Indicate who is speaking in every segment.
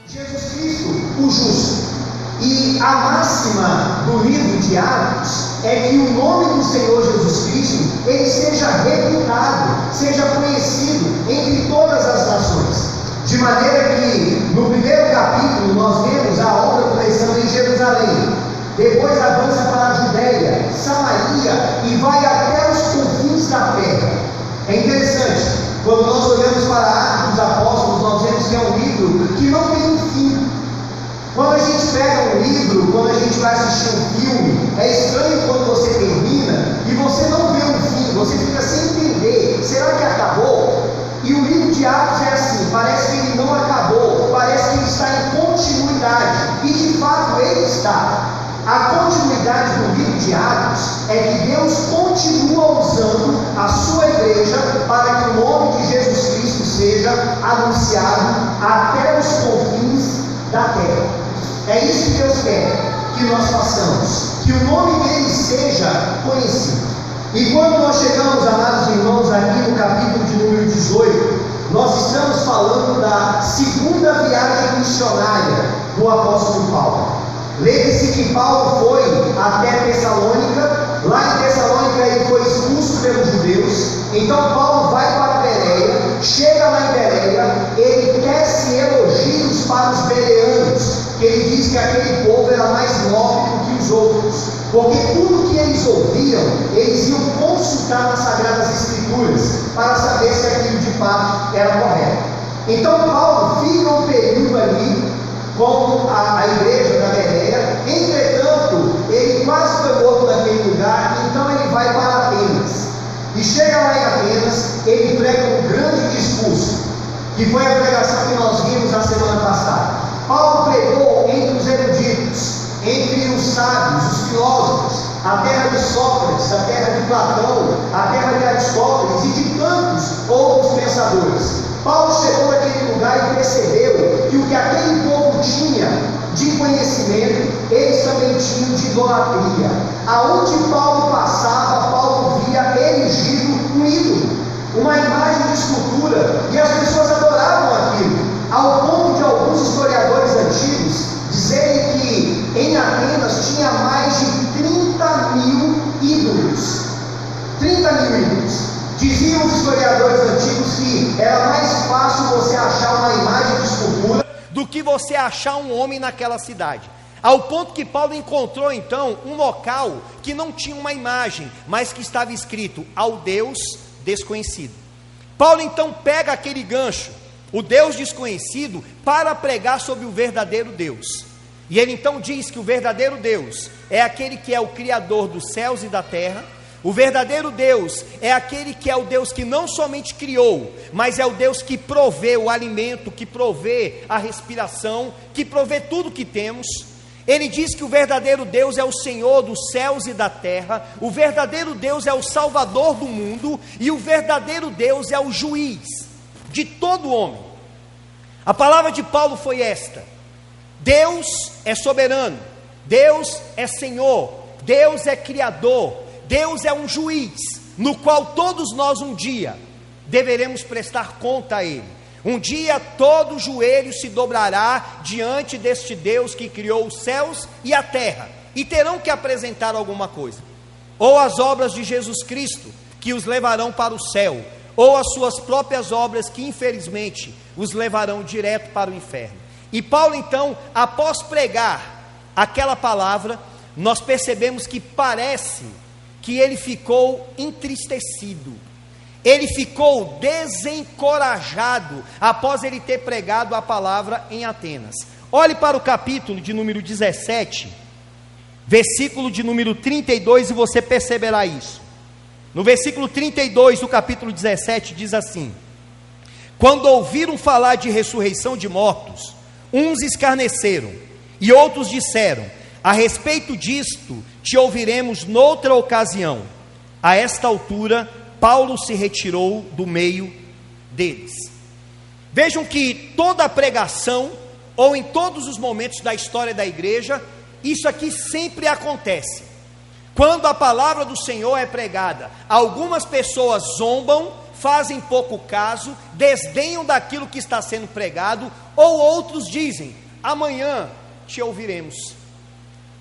Speaker 1: Jesus Cristo, o justo. E a máxima do livro de Atos é que o nome do Senhor Jesus Cristo, ele seja reputado, seja conhecido entre todas as nações. De maneira que, no primeiro capítulo, nós vemos a obra começando em Jerusalém, depois avança para a Judéia, Samaria e vai até os confins da terra. É interessante, quando nós olhamos para Atos dos Apóstolos, nós vemos que é um livro que não tem um fim. Quando a gente pega um livro, quando a gente vai assistir um filme, é estranho quando você termina e você não vê um fim, você fica sem entender, será que acabou? E o livro de Atos é assim, parece que ele não acabou, parece que ele está em continuidade, e de fato ele está. A continuidade do livro de Atos é que Deus continua usando a sua igreja para que o nome de Jesus Cristo seja anunciado até os confins da terra. É isso que Deus quer que nós façamos, que o nome dele seja conhecido. E quando nós chegamos, amados irmãos, aqui no capítulo de número 18, nós estamos falando da segunda viagem missionária do apóstolo Paulo. Lembre-se que Paulo foi até Tessalônica. Lá em Tessalônica ele foi expulso pelos judeus. Então Paulo vai para Bereia, chega lá em Bereia, ele tece elogios para os bereanos, que ele diz que aquele povo era mais nobre do que os outros, porque tudo que eles ouviam, eles iam consultar nas Sagradas Escrituras, para saber se aquilo de fato era correto. Então Paulo fica um período ali com a igreja da Bereia. Entretanto, ele quase foi morto naquele lugar, então ele vai para Atenas, e chega lá em Atenas, ele prega um grande discurso, que foi a pregação que nós vimos na semana passada. Paulo pregou entre os eruditos, entre os sábios, os filósofos, a terra de Sócrates, a terra de Platão, a terra de Aristóteles e de tantos outros pensadores. Paulo chegou naquele lugar e percebeu que o que aquele povo tinha de conhecimento, eles também tinham de idolatria. Aonde Paulo passava, Paulo via erigido um ídolo, uma imagem de escultura, e as pessoas adoravam aquilo, ao ponto de alguns historiadores antigos dizerem que em Atenas tinha mais de 30.000 ídolos. 30.000 ídolos. Diziam os historiadores antigos que era mais fácil você achar uma imagem de escultura
Speaker 2: do que você achar um homem naquela cidade. Ao ponto que Paulo encontrou então um local que não tinha uma imagem, mas que estava escrito: ao Deus desconhecido. Paulo então pega aquele gancho, o Deus desconhecido, para pregar sobre o verdadeiro Deus. E ele então diz que o verdadeiro Deus é aquele que é o Criador dos céus e da terra. O verdadeiro Deus é aquele que é o Deus que não somente criou, mas é o Deus que provê o alimento, que provê a respiração, que provê tudo que temos. Ele diz que o verdadeiro Deus é o Senhor dos céus e da terra, o verdadeiro Deus é o Salvador do mundo, e o verdadeiro Deus é o juiz de todo homem. A palavra de Paulo foi esta: Deus é soberano, Deus é Senhor, Deus é Criador, Deus é um juiz, no qual todos nós um dia deveremos prestar conta a Ele. Um dia todo joelho se dobrará diante deste Deus que criou os céus e a terra, e terão que apresentar alguma coisa, ou as obras de Jesus Cristo, que os levarão para o céu, ou as suas próprias obras, que infelizmente os levarão direto para o inferno. E Paulo então, após pregar aquela palavra, nós percebemos que parece que ele ficou entristecido, ele ficou desencorajado após ele ter pregado a palavra em Atenas. Olhe para o capítulo de número 17, versículo de número 32, e você perceberá isso. No versículo 32 do capítulo 17 diz assim: quando ouviram falar de ressurreição de mortos, uns escarneceram, e outros disseram: a respeito disto te ouviremos noutra ocasião. A esta altura, Paulo se retirou do meio deles. Vejam que toda a pregação, ou em todos os momentos da história da igreja, isso aqui sempre acontece. Quando a palavra do Senhor é pregada, algumas pessoas zombam, fazem pouco caso, desdenham daquilo que está sendo pregado, ou outros dizem: amanhã te ouviremos,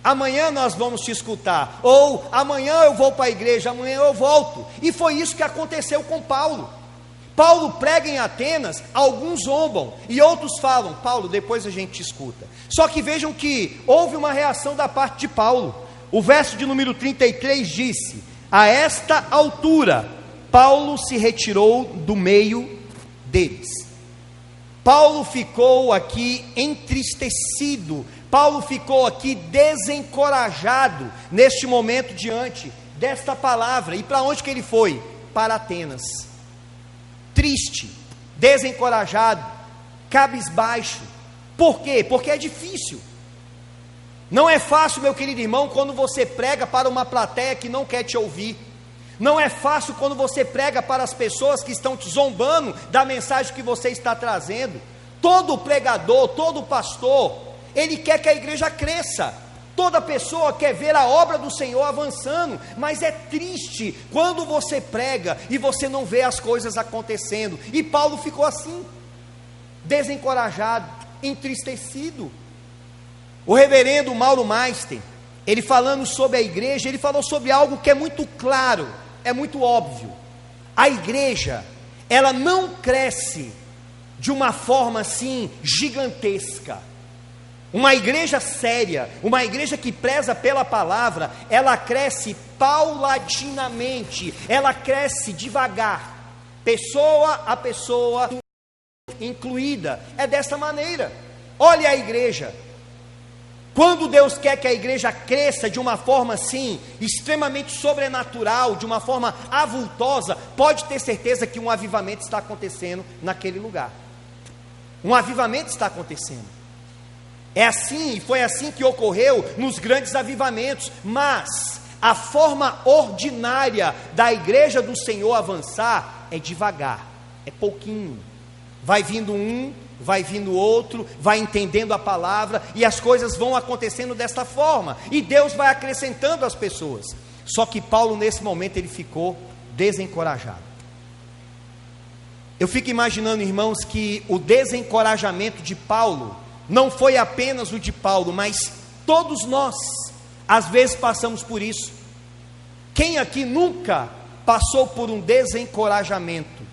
Speaker 2: amanhã nós vamos te escutar, ou amanhã eu vou para a igreja, amanhã eu volto. E foi isso que aconteceu com Paulo. Paulo prega em Atenas, alguns zombam, e outros falam: Paulo, depois a gente te escuta. Só que vejam que houve uma reação da parte de Paulo. O verso de número 33 disse: a esta altura, Paulo se retirou do meio deles. Paulo ficou aqui entristecido, Paulo ficou aqui desencorajado, neste momento, diante desta palavra. E para onde que ele foi? Para Atenas. Triste, desencorajado, cabisbaixo. Por quê? Porque é difícil. Não é fácil, meu querido irmão, quando você prega para uma plateia que não quer te ouvir. Não é fácil quando você prega para as pessoas que estão te zombando da mensagem que você está trazendo. Todo pregador, todo pastor, ele quer que a igreja cresça. Toda pessoa quer ver a obra do Senhor avançando, mas é triste quando você prega e você não vê as coisas acontecendo. E Paulo ficou assim, desencorajado, entristecido. O reverendo Mauro Meister, ele falando sobre a igreja, ele falou sobre algo que é muito claro, é muito óbvio. A igreja, ela não cresce de uma forma assim gigantesca. Uma igreja séria, uma igreja que preza pela palavra, ela cresce paulatinamente, ela cresce devagar, pessoa a pessoa incluída. É dessa maneira. Olha a igreja. Quando Deus quer que a igreja cresça de uma forma assim, extremamente sobrenatural, de uma forma avultosa, pode ter certeza que um avivamento está acontecendo naquele lugar. Um avivamento está acontecendo. É assim, e foi assim que ocorreu nos grandes avivamentos. Mas a forma ordinária da igreja do Senhor avançar é devagar, é pouquinho. Vai vindo um, vai vindo outro, vai entendendo a palavra, e as coisas vão acontecendo desta forma, e Deus vai acrescentando as pessoas. Só que Paulo, nesse momento, ele ficou desencorajado. Eu fico imaginando, irmãos, que o desencorajamento de Paulo não foi apenas o de Paulo, mas todos nós, às vezes, passamos por isso. Quem aqui nunca passou por um desencorajamento?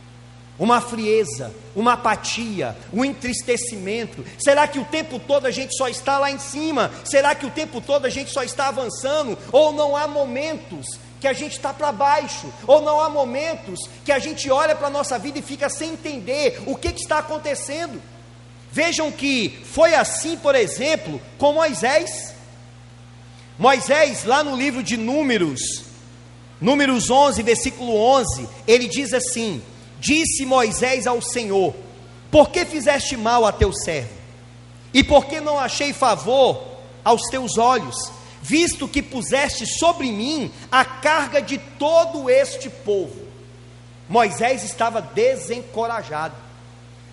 Speaker 2: Uma frieza, uma apatia, um entristecimento? Será que o tempo todo a gente só está lá em cima? Será que o tempo todo a gente só está avançando? Ou não há momentos que a gente está para baixo? Ou não há momentos que a gente olha para a nossa vida e fica sem entender o que está acontecendo? Vejam que foi assim, por exemplo, com Moisés. Moisés, lá no livro de Números 11, versículo 11, ele diz assim: disse Moisés ao Senhor: por que fizeste mal a teu servo? E por que não achei favor aos teus olhos, visto que puseste sobre mim a carga de todo este povo? Moisés estava desencorajado.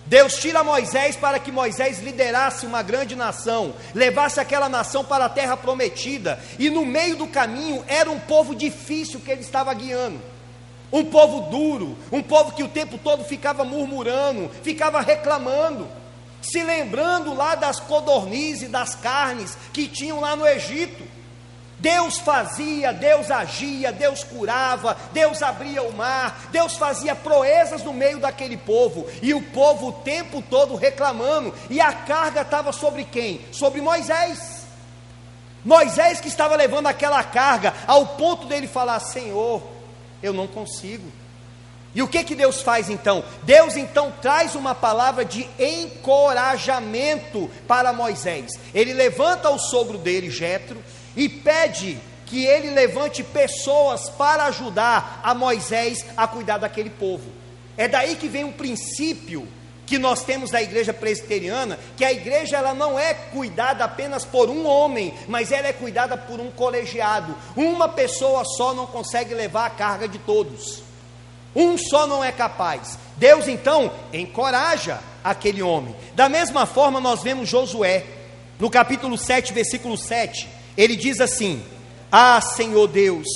Speaker 2: Deus tira Moisés para que Moisés liderasse uma grande nação, levasse aquela nação para a terra prometida, e no meio do caminho era um povo difícil que ele estava guiando. Um povo duro, um povo que o tempo todo ficava murmurando, ficava reclamando, se lembrando lá das codornizes, das carnes que tinham lá no Egito. Deus fazia, Deus agia, Deus curava, Deus abria o mar, Deus fazia proezas no meio daquele povo, e o povo o tempo todo reclamando, e a carga estava sobre quem? Sobre Moisés. Moisés que estava levando aquela carga, ao ponto dele falar: Senhor, eu não consigo. E o que Deus faz então? Deus então traz uma palavra de encorajamento para Moisés. Ele levanta o sogro dele, Jetro, e pede que ele levante pessoas para ajudar a Moisés a cuidar daquele povo. É daí que vem um princípio que nós temos da igreja presbiteriana, que a igreja ela não é cuidada apenas por um homem, mas ela é cuidada por um colegiado. Uma pessoa só não consegue levar a carga de todos. Um só não é capaz. Deus então encoraja aquele homem. Da mesma forma nós vemos Josué, no capítulo 7, versículo 7, ele diz assim: ah, Senhor Deus,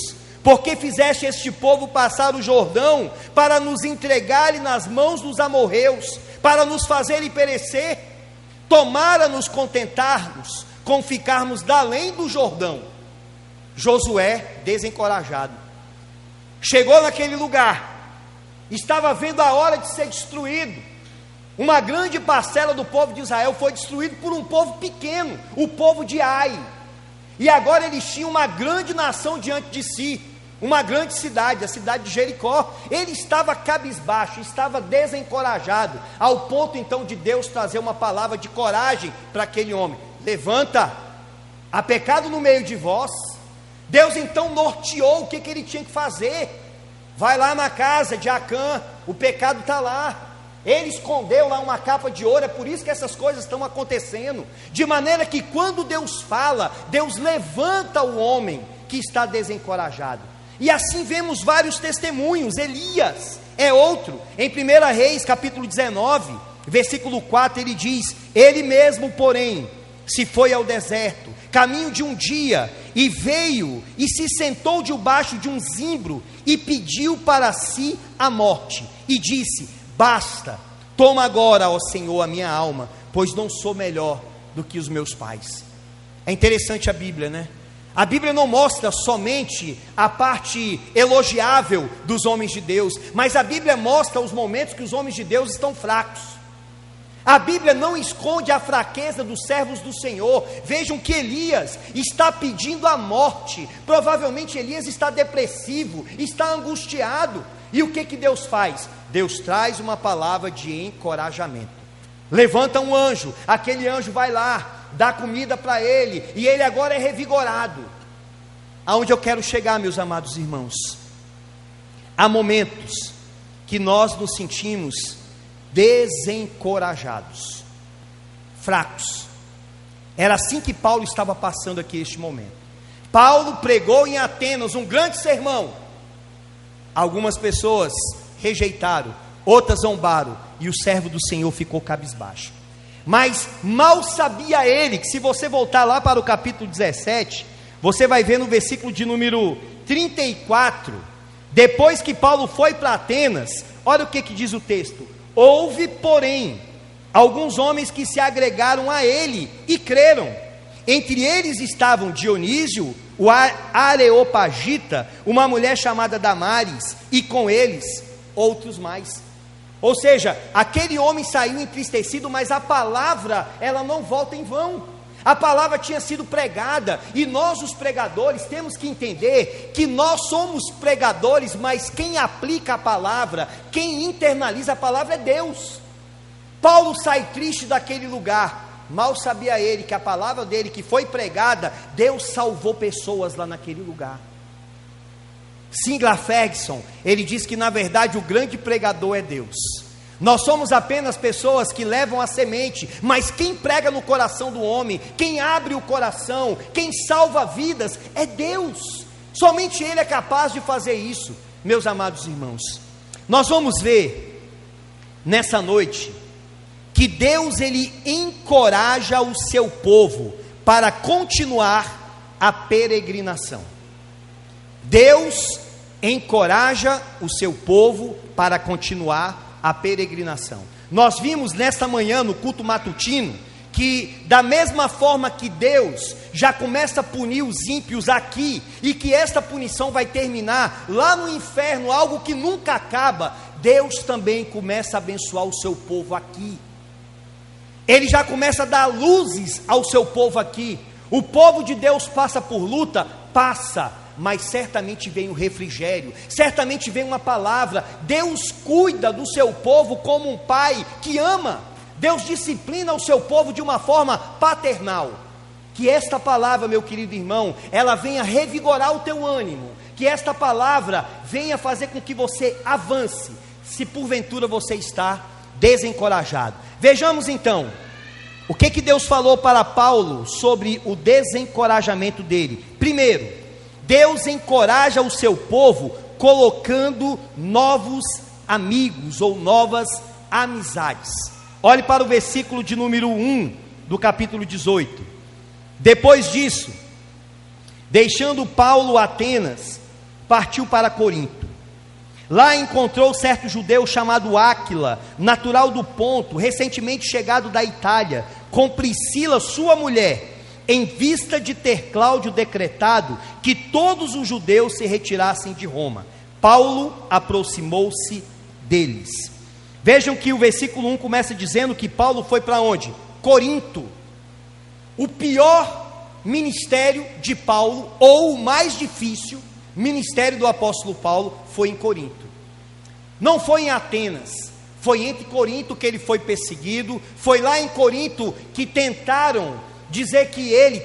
Speaker 2: Porque fizeste este povo passar o Jordão para nos entregar nas mãos dos amorreus, para nos fazerem perecer? Tomara-nos contentar-nos com ficarmos da além do Jordão. Josué, desencorajado, chegou naquele lugar, estava vendo a hora de ser destruído. Uma grande parcela do povo de Israel foi destruído por um povo pequeno, o povo de Ai. E agora eles tinham uma grande nação diante de si, uma grande cidade, a cidade de Jericó. Ele estava cabisbaixo, estava desencorajado, ao ponto então de Deus trazer uma palavra de coragem para aquele homem: levanta, há pecado no meio de vós. Deus então norteou o que ele tinha que fazer. Vai lá na casa de Acã, o pecado está lá. Ele escondeu lá uma capa de ouro. É por isso que essas coisas estão acontecendo, de maneira que quando Deus fala, Deus levanta o homem que está desencorajado. E assim vemos vários testemunhos. Elias é outro. Em 1 Reis capítulo 19 versículo 4, ele diz: ele mesmo porém se foi ao deserto, caminho de um dia, e veio e se sentou debaixo de um zimbro e pediu para si a morte, e disse: basta, toma agora, ó Senhor, a minha alma, pois não sou melhor do que os meus pais. É interessante a Bíblia, né? A Bíblia não mostra somente a parte elogiável dos homens de Deus, mas a Bíblia mostra os momentos que os homens de Deus estão fracos. A Bíblia não esconde a fraqueza dos servos do Senhor. Vejam que Elias está pedindo a morte. Provavelmente Elias está depressivo, está angustiado. E o que Deus faz? Deus traz uma palavra de encorajamento. Levanta um anjo, aquele anjo vai lá, dá comida para ele, e ele agora é revigorado. Aonde eu quero chegar, meus amados irmãos? Há momentos que nós nos sentimos desencorajados, fracos. Era assim que Paulo estava passando aqui este momento. Paulo pregou em Atenas um grande sermão. Algumas pessoas rejeitaram, outras zombaram, e o servo do Senhor ficou cabisbaixo. Mas mal sabia ele que, se você voltar lá para o capítulo 17, você vai ver no versículo de número 34, depois que Paulo foi para Atenas, olha o que diz o texto: houve, porém, alguns homens que se agregaram a ele e creram. Entre eles estavam Dionísio, o Areopagita, uma mulher chamada Damaris, e com eles outros mais. Ou seja, aquele homem saiu entristecido, mas a palavra, ela não volta em vão. A palavra tinha sido pregada, e nós, os pregadores, temos que entender que nós somos pregadores, mas quem aplica a palavra, quem internaliza a palavra é Deus. Paulo sai triste daquele lugar. Mal sabia ele que a palavra dele que foi pregada, Deus salvou pessoas lá naquele lugar. Sinclair Ferguson, ele diz que na verdade o grande pregador é Deus. Nós somos apenas pessoas que levam a semente, mas quem prega no coração do homem, quem abre o coração, quem salva vidas é Deus. Somente Ele é capaz de fazer isso. Meus amados irmãos, nós vamos ver nessa noite que Deus, Ele encoraja o seu povo para continuar a peregrinação. Deus encoraja o seu povo para continuar a peregrinação. Nós vimos nesta manhã no culto matutino que, da mesma forma que Deus já começa a punir os ímpios aqui, e que esta punição vai terminar lá no inferno, algo que nunca acaba, Deus também começa a abençoar o seu povo aqui. Ele já começa a dar luzes ao seu povo aqui. O povo de Deus passa por luta? Passa, mas certamente vem o refrigério, certamente vem uma palavra. Deus cuida do seu povo como um pai que ama. Deus disciplina o seu povo de uma forma paternal. Que esta palavra, meu querido irmão, ela venha revigorar o teu ânimo, que esta palavra venha fazer com que você avance, se porventura você está desencorajado. Vejamos então, o que Deus falou para Paulo sobre o desencorajamento dele. Primeiro, Deus encoraja o seu povo colocando novos amigos ou novas amizades. Olhe para o versículo de número 1 do capítulo 18. Depois disso, deixando Paulo Atenas, partiu para Corinto. Lá encontrou certo judeu chamado Áquila, natural do Ponto, recentemente chegado da Itália, com Priscila, sua mulher, em vista de ter Cláudio decretado que todos os judeus se retirassem de Roma. Paulo aproximou-se deles. Vejam que o versículo 1 começa dizendo que Paulo foi para onde? Corinto. O pior ministério de Paulo, ou o mais difícil ministério do apóstolo Paulo, foi em Corinto. Não foi em Atenas, foi entre Corinto que ele foi perseguido. Foi lá em Corinto que tentaram dizer que ele,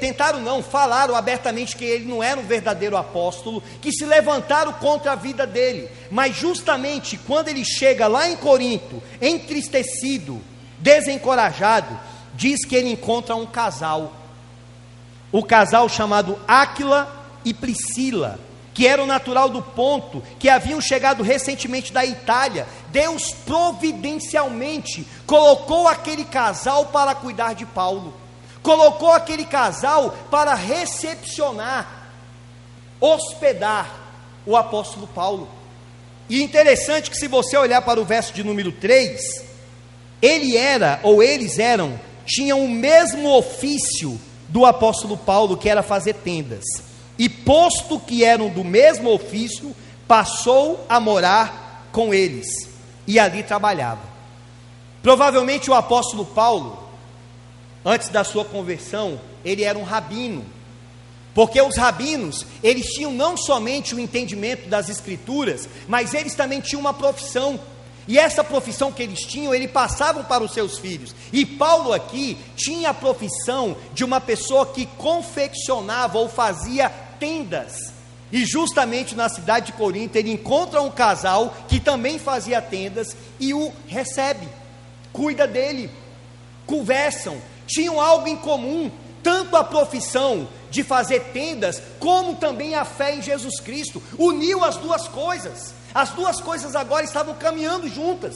Speaker 2: falaram abertamente que ele não era um verdadeiro apóstolo, que se levantaram contra a vida dele. Mas justamente quando ele chega lá em Corinto, entristecido, desencorajado, diz que ele encontra um casal, o casal chamado Áquila e Priscila, que era o natural do Ponto, que haviam chegado recentemente da Itália. Deus providencialmente colocou aquele casal para cuidar de Paulo, colocou aquele casal para recepcionar, hospedar o apóstolo Paulo. E interessante que, se você olhar para o verso de número 3, tinham o mesmo ofício do apóstolo Paulo, que era fazer tendas. E posto que eram do mesmo ofício, passou a morar com eles, e ali trabalhava. Provavelmente o apóstolo Paulo, antes da sua conversão, ele era um rabino, porque os rabinos, eles tinham não somente o entendimento das escrituras, mas eles também tinham uma profissão, e essa profissão que eles tinham, eles passavam para os seus filhos. E Paulo aqui tinha a profissão de uma pessoa que confeccionava ou fazia tendas, e justamente na cidade de Corinto ele encontra um casal que também fazia tendas, e o recebe, cuida dele, conversam, tinham algo em comum, tanto a profissão de fazer tendas, como também a fé em Jesus Cristo. Uniu as duas coisas agora estavam caminhando juntas.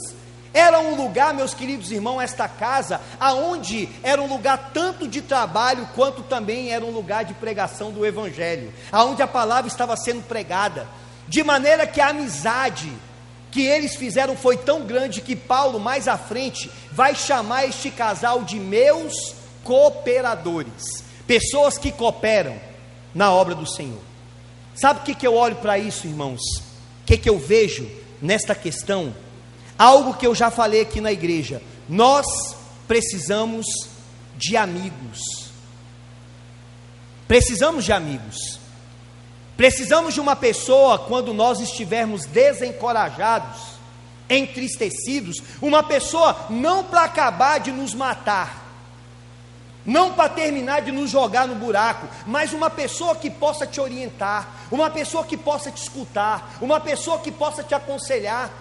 Speaker 2: Era um lugar, meus queridos irmãos, esta casa, aonde era um lugar tanto de trabalho, quanto também era um lugar de pregação do Evangelho, aonde a palavra estava sendo pregada, de maneira que a amizade que eles fizeram foi tão grande, que Paulo, mais à frente, vai chamar este casal de meus cooperadores, pessoas que cooperam na obra do Senhor. Sabe o que eu olho para isso, irmãos? O que eu vejo nesta questão? Algo que eu já falei aqui na igreja: nós precisamos de amigos. Precisamos de amigos. Precisamos de uma pessoa, quando nós estivermos desencorajados, entristecidos, uma pessoa não para acabar de nos matar, não para terminar de nos jogar no buraco, mas uma pessoa que possa te orientar, uma pessoa que possa te escutar, uma pessoa que possa te aconselhar,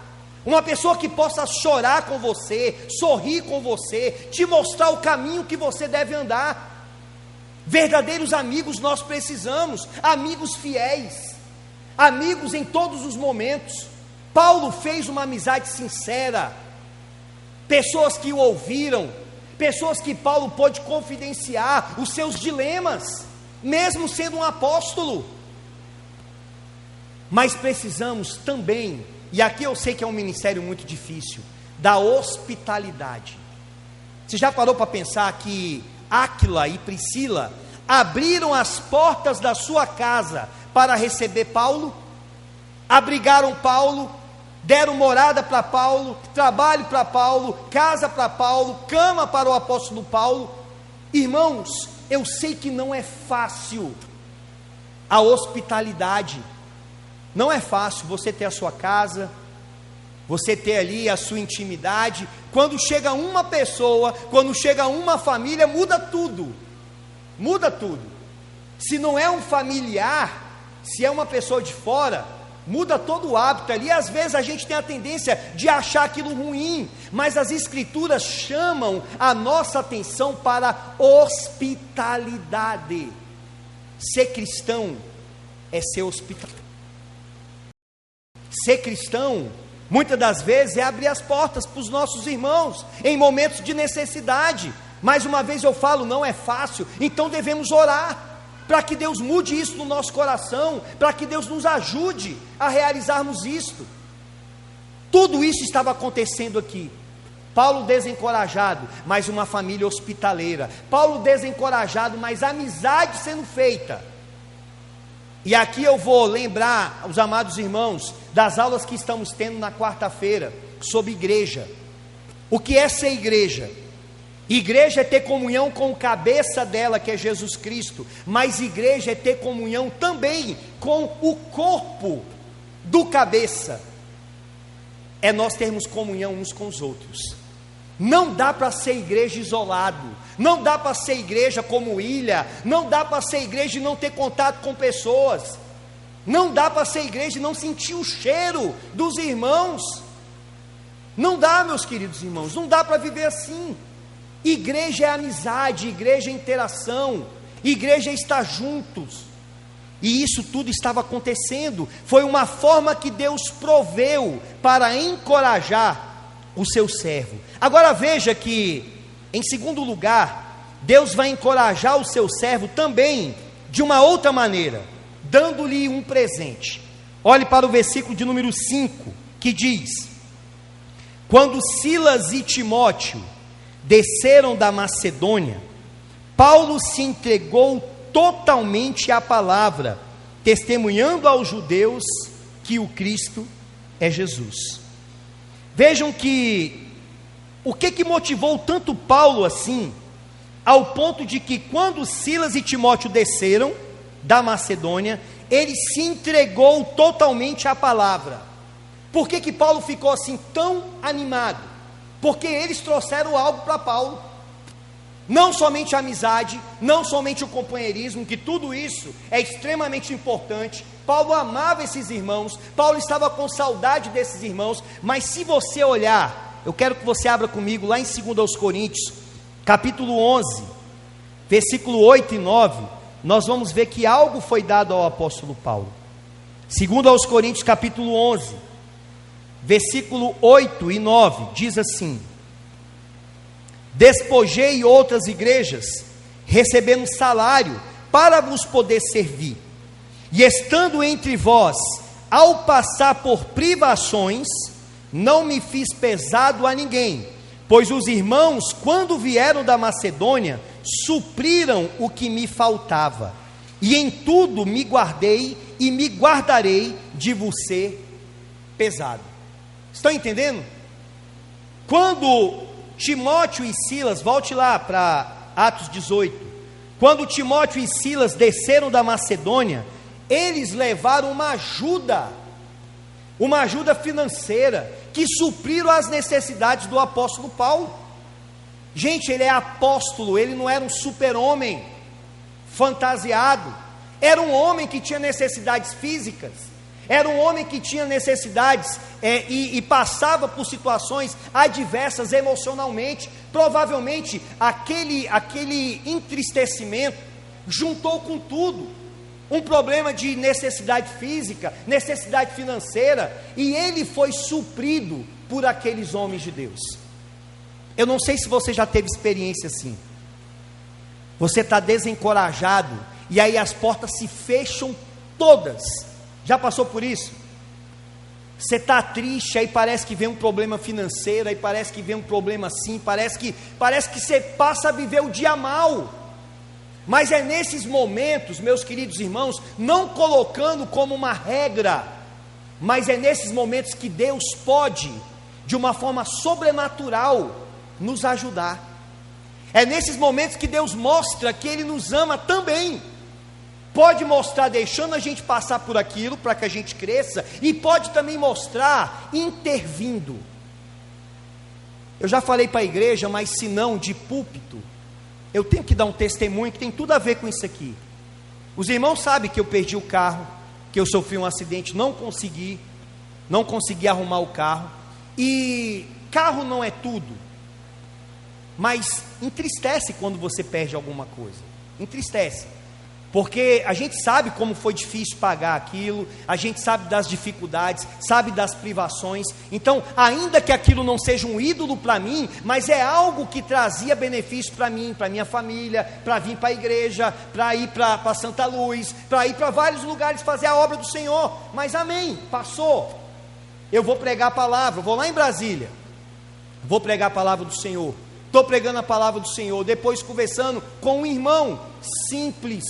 Speaker 2: uma pessoa que possa chorar com você, sorrir com você, te mostrar o caminho que você deve andar. Verdadeiros amigos nós precisamos, amigos fiéis, amigos em todos os momentos. Paulo fez uma amizade sincera, pessoas que o ouviram, pessoas que Paulo pôde confidenciar os seus dilemas, mesmo sendo um apóstolo. Mas precisamos também, e aqui eu sei que é um ministério muito difícil, da hospitalidade. Você já parou para pensar que Áquila e Priscila abriram as portas da sua casa para receber Paulo? Abrigaram Paulo, deram morada para Paulo, trabalho para Paulo, casa para Paulo, cama para o apóstolo Paulo. Irmãos, eu sei que não é fácil a hospitalidade, não é fácil você ter a sua casa, você ter ali a sua intimidade. Quando chega uma pessoa, quando chega uma família, muda tudo, se não é um familiar, se é uma pessoa de fora, muda todo o hábito ali. Às vezes a gente tem a tendência de achar aquilo ruim, mas as escrituras chamam a nossa atenção para hospitalidade. Ser cristão é ser hospitaleiro. Ser cristão, muitas das vezes, é abrir as portas para os nossos irmãos, em momentos de necessidade. Mais uma vez eu falo, não é fácil, então devemos orar, para que Deus mude isso no nosso coração, para que Deus nos ajude a realizarmos isto. Tudo isso estava acontecendo aqui. Paulo desencorajado, mas uma família hospitaleira. Paulo desencorajado, mas amizade sendo feita. E aqui eu vou lembrar os amados irmãos das aulas que estamos tendo na quarta-feira sobre igreja. O que é ser igreja? Igreja é ter comunhão com o cabeça dela, que é Jesus Cristo, mas igreja é ter comunhão também com o corpo do cabeça. É nós termos comunhão uns com os outros. Não dá para ser igreja isolado, não dá para ser igreja como ilha, não dá para ser igreja e não ter contato com pessoas, não dá para ser igreja e não sentir o cheiro dos irmãos. Não dá, meus queridos irmãos, não dá para viver assim. Igreja é amizade, igreja é interação, igreja é estar juntos. E isso tudo estava acontecendo. Foi uma forma que Deus proveu para encorajar o seu servo. Agora veja que, em segundo lugar, Deus vai encorajar o seu servo também de uma outra maneira, dando-lhe um presente. Olhe para o versículo de número 5, que diz: quando Silas e Timóteo desceram da Macedônia, Paulo se entregou totalmente à palavra, testemunhando aos judeus que o Cristo é Jesus. Vejam que o que motivou tanto Paulo assim, ao ponto de que quando Silas e Timóteo desceram da Macedônia, ele se entregou totalmente à palavra. Por que Paulo ficou assim tão animado? Porque eles trouxeram algo para Paulo. Não somente a amizade, não somente o companheirismo, que tudo isso é extremamente importante. Paulo amava esses irmãos, Paulo estava com saudade desses irmãos, mas se você olhar, eu quero que você abra comigo lá em 2 Coríntios, capítulo 11, versículo 8 e 9, nós vamos ver que algo foi dado ao apóstolo Paulo. 2 Coríntios capítulo 11, versículo 8 e 9, diz assim: despojei outras igrejas, recebendo salário para vos poder servir, e estando entre vós, ao passar por privações, não me fiz pesado a ninguém, pois os irmãos, quando vieram da Macedônia, supriram o que me faltava, e em tudo me guardei e me guardarei de vos ser pesado. Estão entendendo? Quando Timóteo e Silas, volte lá para Atos 18, quando Timóteo e Silas desceram da Macedônia, eles levaram uma ajuda financeira, que supriram as necessidades do apóstolo Paulo. Gente, ele é apóstolo, ele não era um super-homem fantasiado, era um homem que tinha necessidades físicas, era um homem que tinha necessidades e passava por situações adversas emocionalmente. Provavelmente aquele entristecimento juntou com tudo, um problema de necessidade física, necessidade financeira, e ele foi suprido por aqueles homens de Deus. Eu não sei se você já teve experiência assim. Você está desencorajado e aí as portas se fecham todas. Já passou por isso? Você está triste, aí parece que vem um problema financeiro, aí parece que vem um problema assim, parece que você passa a viver o dia mal. Mas é nesses momentos, meus queridos irmãos, não colocando como uma regra, mas é nesses momentos que Deus pode, de uma forma sobrenatural, nos ajudar. É nesses momentos que Deus mostra que Ele nos ama também. Pode mostrar deixando a gente passar por aquilo, para que a gente cresça, e pode também mostrar intervindo. Eu já falei para a igreja, mas se não de púlpito, eu tenho que dar um testemunho que tem tudo a ver com isso aqui. Os irmãos sabem que eu perdi o carro, que eu sofri um acidente, não consegui arrumar o carro, e carro não é tudo, mas entristece quando você perde alguma coisa, entristece. porque a gente sabe como foi difícil pagar aquilo, a gente sabe das dificuldades, sabe das privações. Então, ainda que aquilo não seja um ídolo para mim, mas é algo que trazia benefício para mim, para minha família, para vir para a igreja, para ir para Santa Luz, para ir para vários lugares fazer a obra do Senhor. Mas amém, passou. Eu vou pregar a palavra, vou lá em Brasília, vou pregar a palavra do Senhor. Estou pregando a palavra do Senhor, depois conversando com um irmão simples.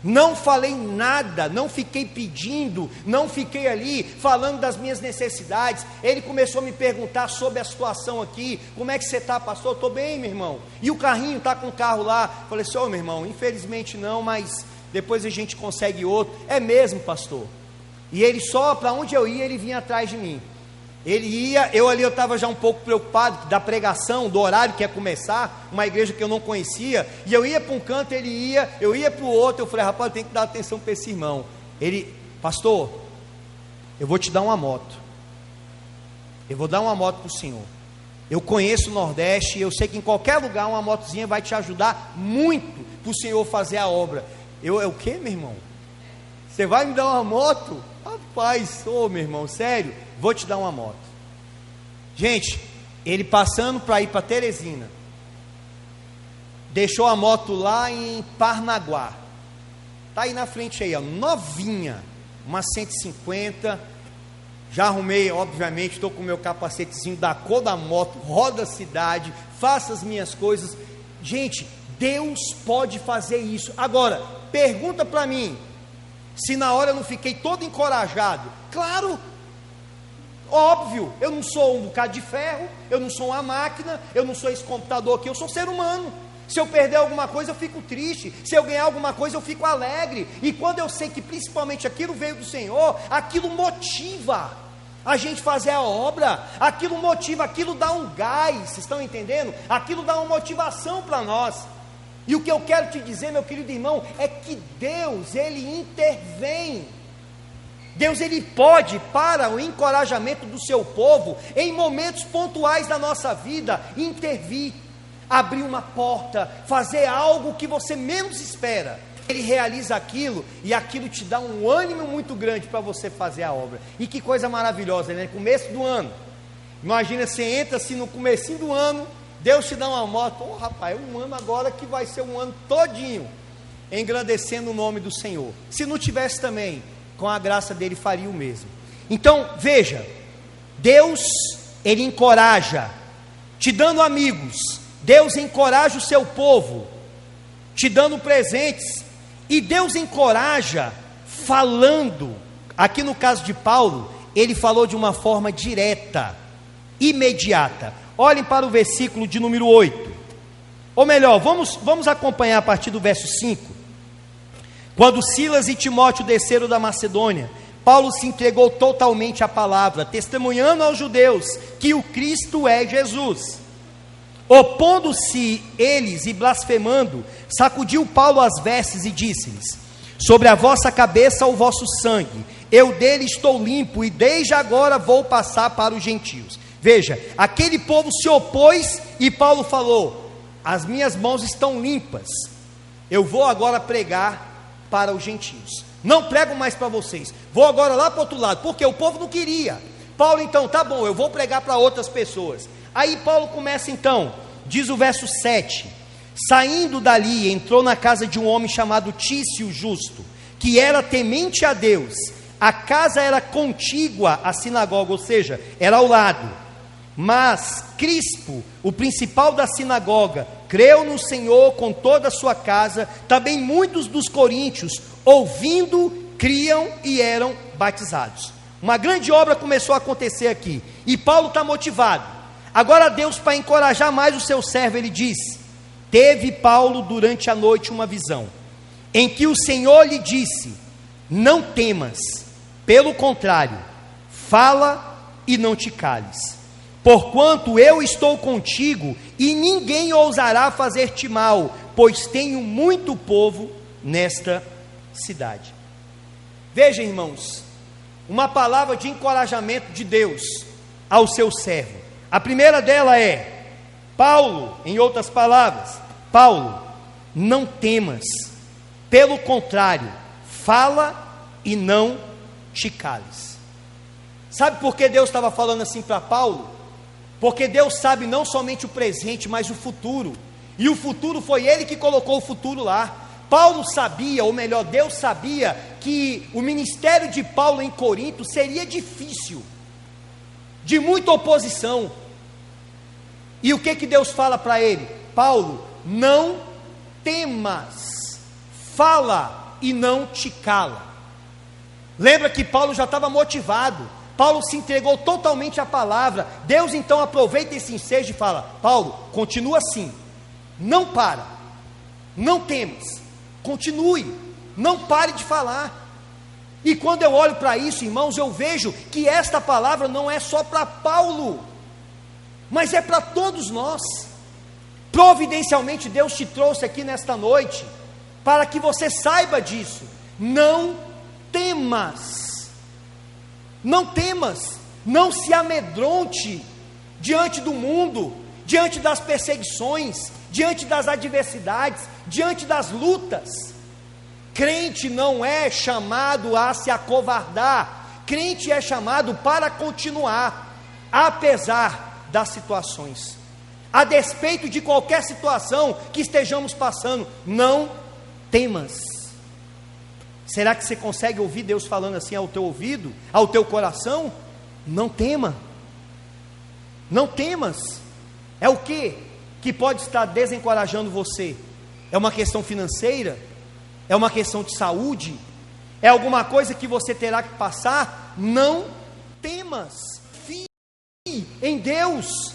Speaker 2: Não falei nada, não fiquei pedindo, não fiquei ali falando das minhas necessidades. Ele começou a me perguntar sobre a situação aqui. Como é que você está, pastor? Estou bem, meu irmão. E o carrinho, está com o carro lá? Falei assim, meu irmão, infelizmente não, mas depois a gente consegue outro. É mesmo, pastor? E ele só, para onde eu ia, ele vinha atrás de mim. Ele ia, eu estava já um pouco preocupado da pregação, do horário que ia começar, uma igreja que eu não conhecia, e eu ia para um canto, ele ia, eu ia para o outro, eu falei, rapaz, eu tenho que dar atenção para esse irmão. Ele, pastor, eu vou te dar uma moto, eu vou dar uma moto para o senhor, eu conheço o Nordeste, eu sei que em qualquer lugar uma motozinha vai te ajudar muito, para o senhor fazer a obra. O quê, meu irmão? Você vai me dar uma moto? Rapaz, meu irmão, sério? Vou te dar uma moto. Gente, ele passando para ir para Teresina, deixou a moto lá em Parnaguá. Está aí na frente aí, ó, novinha, uma 150. Já arrumei, obviamente, estou com o meu capacetezinho da cor da moto, roda a cidade, faço as minhas coisas. Gente, Deus pode fazer isso. Agora, pergunta para mim, se na hora eu não fiquei todo encorajado. Claro, óbvio, eu não sou um bocado de ferro, eu não sou uma máquina, eu não sou esse computador aqui, eu sou ser humano. Se eu perder alguma coisa eu fico triste, se eu ganhar alguma coisa eu fico alegre. E quando eu sei que principalmente aquilo veio do Senhor, aquilo motiva a gente fazer a obra, aquilo motiva, aquilo dá um gás, vocês estão entendendo? Aquilo dá uma motivação para nós. E o que eu quero te dizer, meu querido irmão, é que Deus, Ele intervém. Deus, Ele pode, para o encorajamento do seu povo, em momentos pontuais da nossa vida, intervir, abrir uma porta, fazer algo que você menos espera. Ele realiza aquilo, e aquilo te dá um ânimo muito grande para você fazer a obra. E que coisa maravilhosa, né? Começo do ano, imagina, você entra assim no comecinho do ano, Deus te dá uma moto, rapaz, é um ano agora que vai ser um ano todinho, engrandecendo o nome do Senhor. Se não tivesse também, com a graça dele faria o mesmo. Então, veja, Deus, Ele encoraja, te dando amigos, Deus encoraja o seu povo, te dando presentes, e Deus encoraja falando. Aqui no caso de Paulo, ele falou de uma forma direta, imediata. Olhem para o versículo de número 8, ou melhor, vamos acompanhar a partir do verso 5. Quando Silas e Timóteo desceram da Macedônia, Paulo se entregou totalmente à palavra, testemunhando aos judeus que o Cristo é Jesus. Opondo-se eles e blasfemando, sacudiu Paulo as vestes e disse-lhes: sobre a vossa cabeça o vosso sangue, eu dele estou limpo, e desde agora vou passar para os gentios. Veja, aquele povo se opôs, e Paulo falou: as minhas mãos estão limpas, eu vou agora pregar para os gentios, não prego mais para vocês, vou agora lá para o outro lado, porque o povo não queria. Paulo então, tá bom, eu vou pregar para outras pessoas. Aí Paulo começa então, diz o verso 7, saindo dali, entrou na casa de um homem chamado Tício Justo, que era temente a Deus. A casa era contígua à sinagoga, ou seja, era ao lado. Mas Crispo, o principal da sinagoga, creu no Senhor com toda a sua casa. Também muitos dos coríntios, ouvindo, criam e eram batizados. Uma grande obra começou a acontecer aqui, e Paulo está motivado. Agora Deus, para encorajar mais o seu servo, ele diz: teve Paulo durante a noite uma visão, em que o Senhor lhe disse: não temas, pelo contrário, fala e não te cales, porquanto eu estou contigo, e ninguém ousará fazer-te mal, pois tenho muito povo nesta cidade. Veja, irmãos, uma palavra de encorajamento de Deus ao seu servo. A primeira dela é: Paulo, em outras palavras, Paulo, não temas, Pelo contrário, fala e não te cales. Sabe por que Deus estava falando assim para Paulo? Porque Deus sabe não somente o presente, mas o futuro. E o futuro foi Ele que colocou o futuro lá. Paulo sabia, ou melhor, Deus sabia, que o ministério de Paulo em Corinto seria difícil, de muita oposição. E o que Deus fala para ele? Paulo, não temas, fala e não te cala. Lembra que Paulo já estava motivado, Paulo se entregou totalmente à palavra. Deus então aproveita esse ensejo e fala: Paulo, continua assim, não para, não temas, continue, não pare de falar. E quando eu olho para isso, irmãos, eu vejo que esta palavra não é só para Paulo, mas é para todos nós. Providencialmente Deus te trouxe aqui nesta noite, para que você saiba disso. Não temas, não temas, não se amedronte diante do mundo, diante das perseguições, diante das adversidades, diante das lutas. Crente não é chamado a se acovardar, crente é chamado para continuar, apesar das situações, a despeito de qualquer situação que estejamos passando. Não temas. Será que você consegue ouvir Deus falando assim ao teu ouvido, ao teu coração? Não tema, não temas. É o que pode estar desencorajando você? É uma questão financeira? É uma questão de saúde? É alguma coisa que você terá que passar? Não temas. Confie em Deus,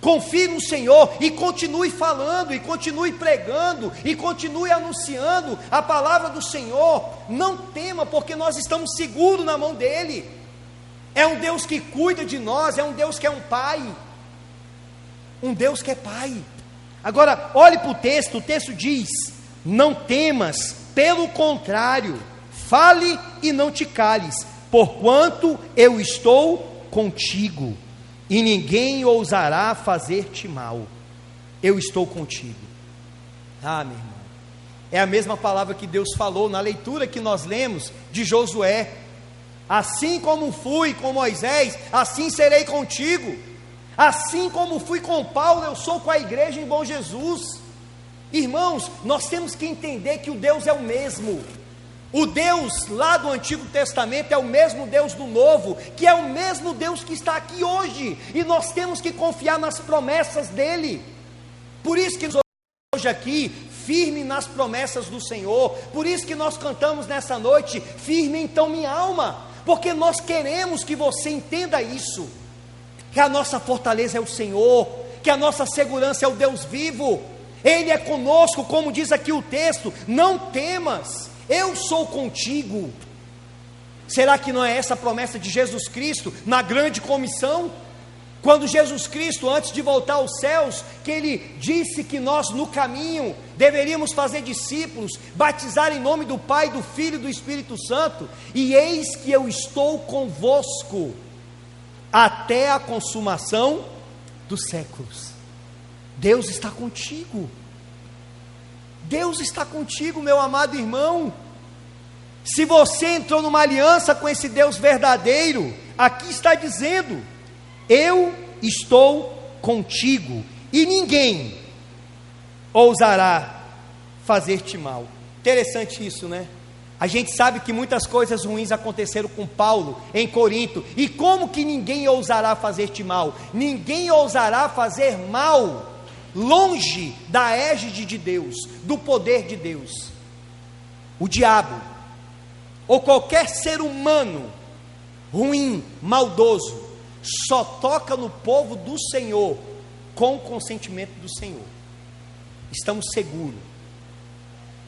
Speaker 2: confie no Senhor e continue falando, e continue pregando, e continue anunciando a palavra do Senhor. Não tema, porque nós estamos seguros na mão dEle. É um Deus que cuida de nós, é um Deus que é um Pai, um Deus que é Pai. Agora, olhe para o texto diz: não temas, pelo contrário, fale e não te cales, porquanto eu estou contigo, e ninguém ousará fazer-te mal. Eu estou contigo. Ah, meu irmão, é a mesma palavra que Deus falou na leitura que nós lemos de Josué: assim como fui com Moisés, assim serei contigo. Assim como fui com Paulo, eu sou com a igreja em Bom Jesus. Irmãos, nós temos que entender que o Deus é o mesmo. O Deus lá do Antigo Testamento é o mesmo Deus do Novo, que é o mesmo Deus que está aqui hoje, e nós temos que confiar nas promessas dEle. Por isso que hoje aqui, firme nas promessas do Senhor. Por isso que nós cantamos nessa noite: firme então minha alma, porque nós queremos que você entenda isso, que a nossa fortaleza é o Senhor, que a nossa segurança é o Deus vivo. Ele é conosco, como diz aqui o texto: não temas, eu sou contigo. Será que não é essa a promessa de Jesus Cristo na grande comissão? Quando Jesus Cristo, antes de voltar aos céus, que Ele disse que nós no caminho deveríamos fazer discípulos, batizar em nome do Pai, do Filho e do Espírito Santo. E eis que eu estou convosco até a consumação dos séculos. Deus está contigo. Deus está contigo, meu amado irmão. Se você entrou numa aliança com esse Deus verdadeiro, aqui está dizendo: eu estou contigo, e ninguém ousará fazer-te mal. Interessante isso, né? A gente sabe que muitas coisas ruins aconteceram com Paulo em Corinto. E como que ninguém ousará fazer-te mal? Ninguém ousará fazer mal longe da égide de Deus, do poder de Deus. O diabo, ou qualquer ser humano ruim, maldoso, só toca no povo do Senhor com o consentimento do Senhor. Estamos seguros.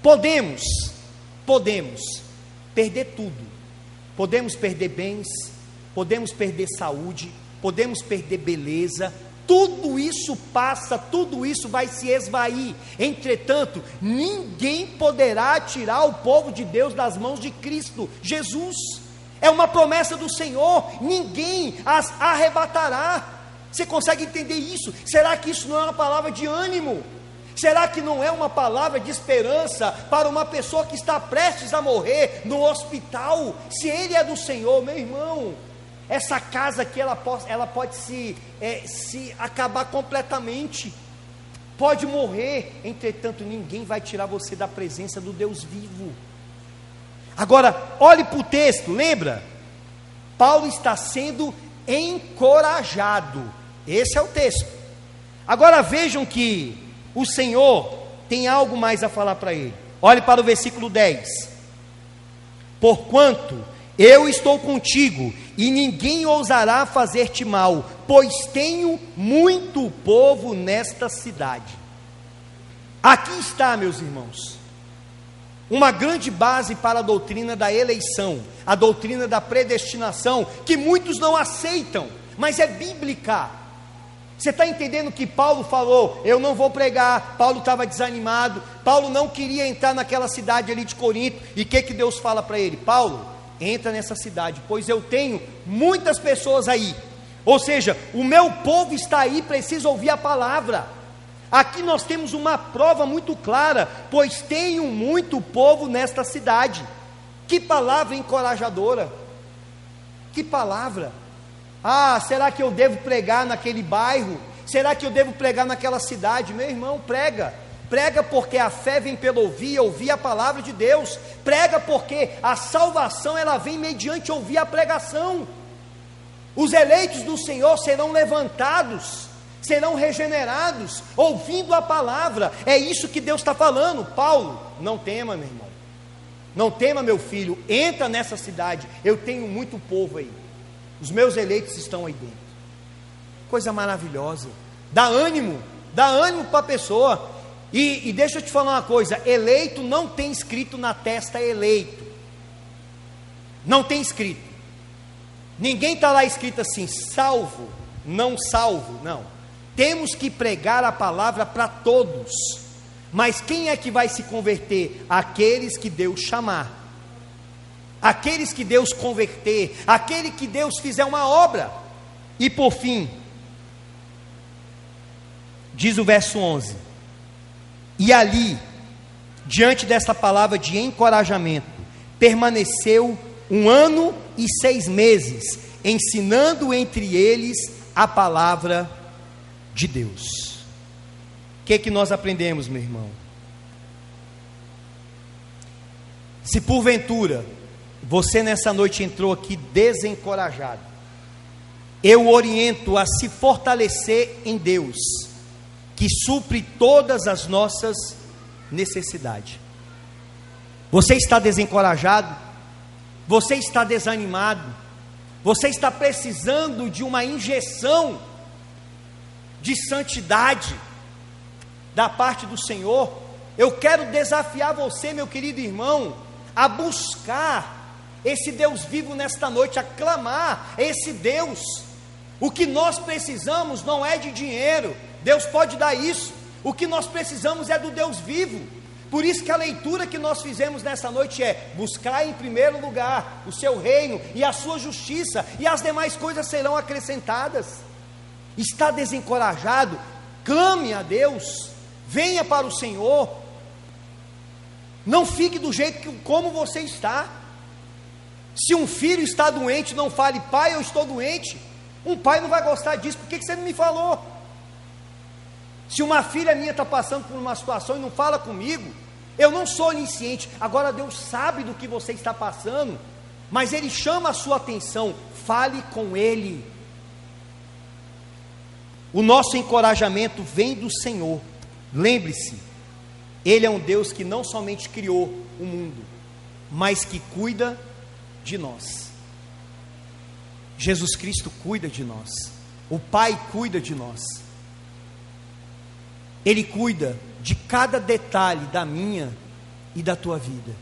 Speaker 2: Podemos perder tudo. Podemos perder bens, podemos perder saúde, podemos perder beleza. Tudo isso passa, tudo isso vai se esvair. Entretanto, ninguém poderá tirar o povo de Deus das mãos de Cristo Jesus. É uma promessa do Senhor, ninguém as arrebatará. Você consegue entender isso? Será que isso não é uma palavra de ânimo? Será que não é uma palavra de esperança para uma pessoa que está prestes a morrer no hospital? Se ele é do Senhor, meu irmão, essa casa aqui ela pode se acabar completamente, pode morrer, entretanto ninguém vai tirar você da presença do Deus vivo. Agora, olhe para o texto, lembra? Paulo está sendo encorajado, esse é o texto. Agora vejam que o Senhor tem algo mais a falar para ele. Olhe para o versículo 10. Porquanto eu estou contigo, e ninguém ousará fazer-te mal, pois tenho muito povo nesta cidade. Aqui está, meus irmãos, uma grande base para a doutrina da eleição, a doutrina da predestinação, que muitos não aceitam, mas é bíblica. Você está entendendo que Paulo falou, eu não vou pregar, Paulo estava desanimado, Paulo não queria entrar naquela cidade ali de Corinto, e o que Deus fala para ele? Paulo, entra nessa cidade, pois eu tenho muitas pessoas aí, ou seja, o meu povo está aí, precisa ouvir a palavra. Aqui nós temos uma prova muito clara, pois tenho muito povo nesta cidade. Que palavra encorajadora, que palavra. Ah, será que eu devo pregar naquele bairro? Será que eu devo pregar naquela cidade? Meu irmão, prega. Prega porque a fé vem pelo ouvir a palavra de Deus. Prega porque a salvação ela vem mediante ouvir a pregação. Os eleitos do Senhor serão levantados, serão regenerados, ouvindo a palavra. É isso que Deus está falando. Paulo, não tema, meu irmão. Não tema, meu filho. Entra nessa cidade. Eu tenho muito povo aí. Os meus eleitos estão aí dentro. Coisa maravilhosa. Dá ânimo para a pessoa. E deixa eu te falar uma coisa: eleito não tem escrito na testa eleito. Não tem escrito. Ninguém está lá escrito assim, salvo, não salvo. Não. Temos que pregar a palavra para todos. Mas quem é que vai se converter? Aqueles que Deus chamar. Aqueles que Deus converter, aquele que Deus fizer uma obra. E por fim, diz o verso 11: e ali, diante desta palavra de encorajamento, permaneceu 1 ano e 6 meses, ensinando entre eles a palavra de Deus. O que nós aprendemos, meu irmão? Se porventura você nessa noite entrou aqui desencorajado, eu oriento a se fortalecer em Deus, que supre todas as nossas necessidades. Você está desencorajado? Você está desanimado? Você está precisando de uma injeção de santidade da parte do Senhor? Eu quero desafiar você, meu querido irmão, a buscar esse Deus vivo nesta noite, a clamar esse Deus. O que nós precisamos não é de dinheiro, Deus pode dar isso. O que nós precisamos é do Deus vivo. Por isso que a leitura que nós fizemos nessa noite é: buscar em primeiro lugar o seu reino e a sua justiça, e as demais coisas serão acrescentadas. Está desencorajado? Clame a Deus, venha para o Senhor. Não fique do jeito como você está. Se um filho está doente, não fale: pai, eu estou doente. Um pai não vai gostar disso. Por que você não me falou? Se uma filha minha está passando por uma situação e não fala comigo, eu não sou onisciente. Agora Deus sabe do que você está passando, mas Ele chama a sua atenção. Fale com Ele. O nosso encorajamento vem do Senhor. Lembre-se, Ele é um Deus que não somente criou o mundo, mas que cuida de nós. Jesus Cristo cuida de nós. O Pai cuida de nós. Ele cuida de cada detalhe da minha e da tua vida.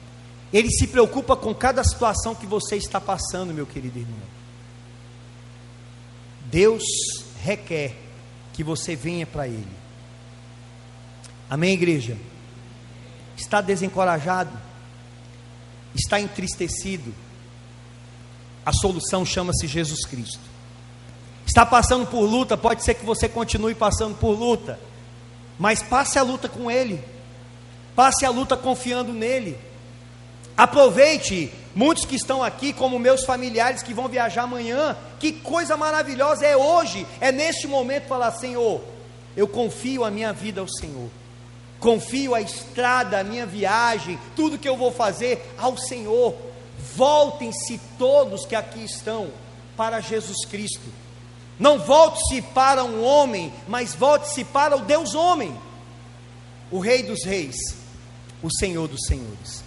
Speaker 2: Ele se preocupa com cada situação que você está passando, meu querido irmão. Deus requer que você venha para Ele. Amém, igreja? Está desencorajado? Está entristecido? A solução chama-se Jesus Cristo. Está passando por luta? Pode ser que você continue passando por luta, mas passe a luta com Ele, passe a luta confiando nele. Aproveite, muitos que estão aqui, como meus familiares que vão viajar amanhã, que coisa maravilhosa é hoje, é neste momento falar: Senhor, eu confio a minha vida ao Senhor, confio a estrada, a minha viagem, tudo que eu vou fazer ao Senhor. Voltem-se todos que aqui estão para Jesus Cristo, não volte-se para um homem, mas volte-se para o Deus homem, o Rei dos reis, o Senhor dos senhores.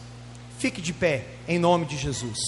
Speaker 2: Fique de pé, em nome de Jesus.